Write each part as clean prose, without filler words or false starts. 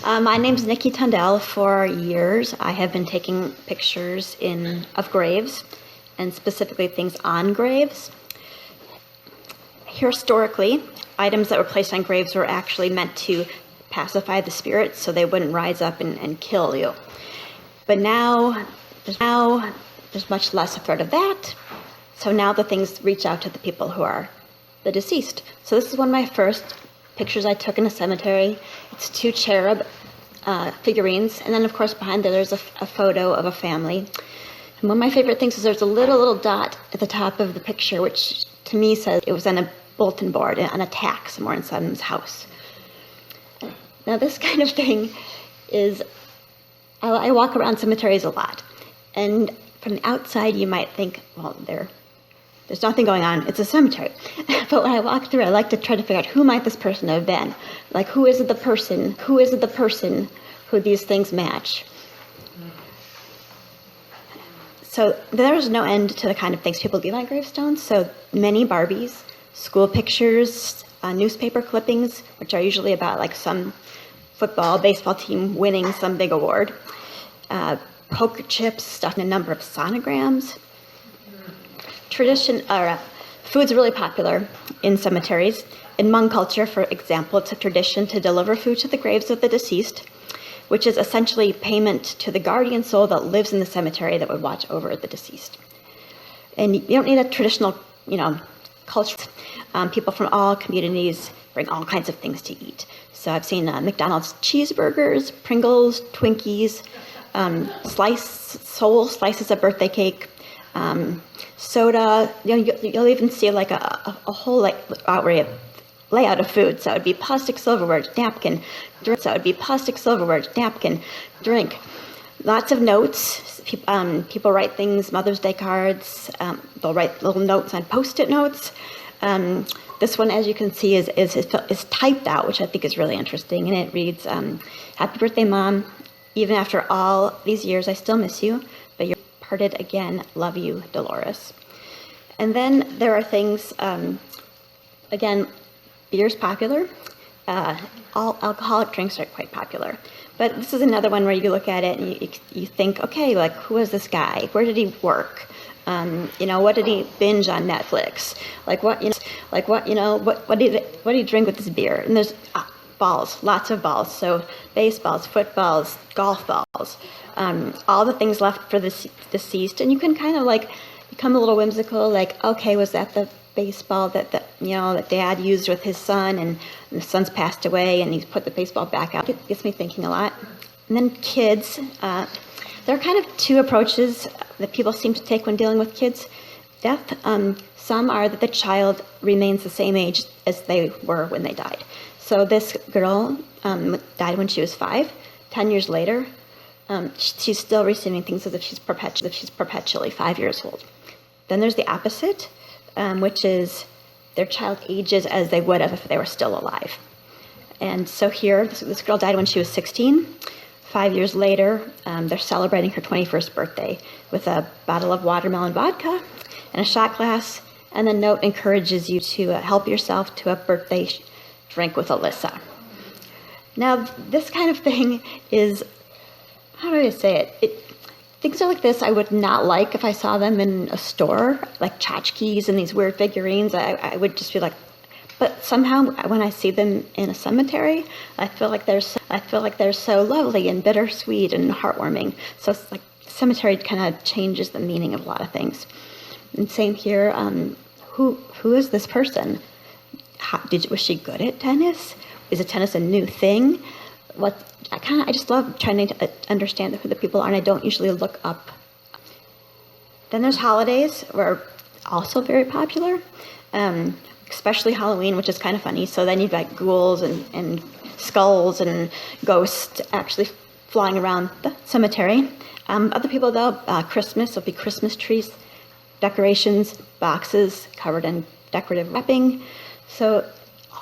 My name's Nikki Tundel. For years, I have been taking pictures of graves, and specifically things on graves. Historically, items that were placed on graves were actually meant to pacify the spirits so they wouldn't rise up and kill you. But now there's much less a threat of that. So now the things reach out to the people who are the deceased. So this is one of my first pictures I took in a cemetery. It's 2 cherub figurines, and then of course behind there's a photo of a family. And one of my favorite things is there's a little dot at the top of the picture, which to me says it was on a bulletin board on a tack somewhere in someone's house. Now this kind of thing is, I walk around cemeteries a lot, and from the outside you might think, well, there's nothing going on, it's a cemetery. But when I walk through, I like to try to figure out who might this person have been. Like, who is it the person who these things match? So there's no end to the kind of things people leave on gravestones. So many Barbies, school pictures, newspaper clippings, which are usually about like some football, baseball team winning some big award, poker chips stuffed in a number of sonograms. Food's really popular in cemeteries. In Hmong culture, for example, it's a tradition to deliver food to the graves of the deceased, which is essentially payment to the guardian soul that lives in the cemetery that would watch over the deceased. And you don't need a traditional, culture. People from all communities bring all kinds of things to eat. So I've seen McDonald's cheeseburgers, Pringles, Twinkies, slices of birthday cake, soda. You'll even see like a whole layout of food. So it would be plastic silverware, napkin, drink. So it would be plastic silverware, napkin, drink. Lots of notes. People write things, Mother's Day cards. They'll write little notes on Post-it notes. This one, as you can see, is typed out, which I think is really interesting, and it reads, "Happy birthday, Mom. Even after all these years, I still miss you, but you're parted again. Love you, Dolores." And then there are things, again, beer's popular. All alcoholic drinks are quite popular. But this is another one where you look at it and you think, okay, like, who is this guy? Where did he work? What did he binge on Netflix? What did he drink with his beer? And there's balls, lots of balls. So baseballs, footballs, golf balls, all the things left for the deceased. And you can kind of like become a little whimsical, like, okay, was that the baseball that Dad used with his son, and the son's passed away, and he's put the baseball back out? It gets me thinking a lot. And then kids. There are kind of 2 approaches that people seem to take when dealing with kids' death. Some are that the child remains the same age as they were when they died. So this girl died when she was 5. 10 years later, she's still receiving things as if she's perpetually 5 years old. Then there's the opposite, which is their child ages as they would have if they were still alive. And so here, this girl died when she was 16. 5 years later, they're celebrating her 21st birthday with a bottle of watermelon vodka and a shot glass, and the note encourages you to help yourself to a birthday drink with Alyssa. Now, this kind of thing is, how do I say it? Things are like this I would not like if I saw them in a store, like tchotchkes and these weird figurines. I would just be like, but somehow when I see them in a cemetery, I feel like they're so lovely and bittersweet and heartwarming. So it's like cemetery kind of changes the meaning of a lot of things. And same here. Who is this person? Was she good at tennis? Is tennis a new thing? I just love trying to understand who the people are, and I don't usually look up. Then there's holidays, were also very popular. Especially Halloween, which is kind of funny. So then you've got ghouls and skulls and ghosts actually flying around the cemetery. Other people, though, Christmas will be Christmas trees, decorations, boxes covered in decorative wrapping. So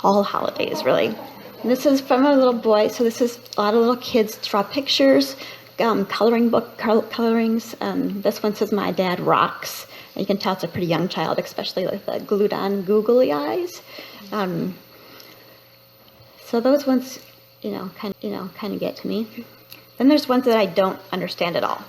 all holidays, really. And this is from a little boy. So this is a lot of little kids draw pictures, coloring book colorings. This one says, "My dad rocks." And you can tell it's a pretty young child, especially with the glued-on googly eyes. So those ones, kind of get to me. Then there's ones that I don't understand at all.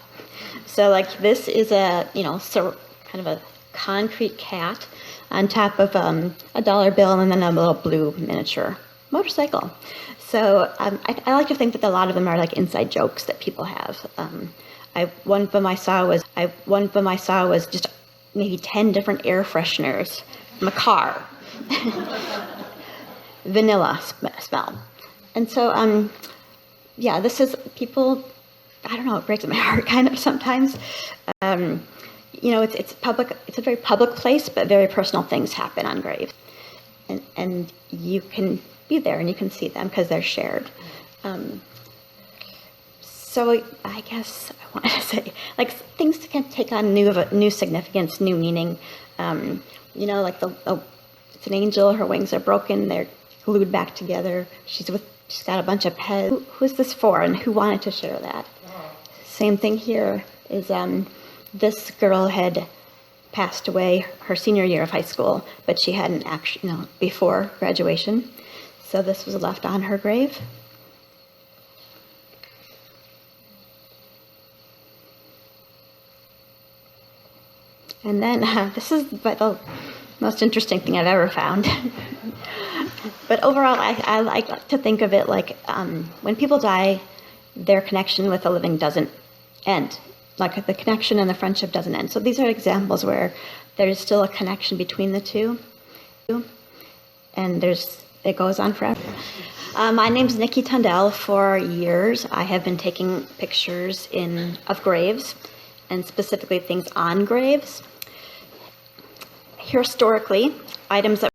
So like this is a, kind of a concrete cat on top of a dollar bill and then a little blue miniature motorcycle. So I like to think that a lot of them are like inside jokes that people have. One of them I saw was just maybe 10 different air fresheners from a car. Vanilla smell. And so, this is people, I don't know, it breaks my heart kind of sometimes. It's public, it's a very public place, but very personal things happen on graves. And you can be there and you can see them because they're shared. So I guess I wanted to say, like, things can take on new significance, new meaning. Like it's an angel, her wings are broken, they're glued back together. She's got a bunch of pets. Who's this for, and who wanted to share that? Same thing here is this girl had passed away her senior year of high school, but she hadn't actually, before graduation. So this was left on her grave. And then this is the most interesting thing I've ever found. But overall, I like to think of it like when people die, their connection with the living doesn't end. Like the connection and the friendship doesn't end. So these are examples where there's still a connection between the two, and it goes on forever. My name's Nikki Tundel. For years, I have been taking pictures of graves, and specifically things on graves. Historically, items that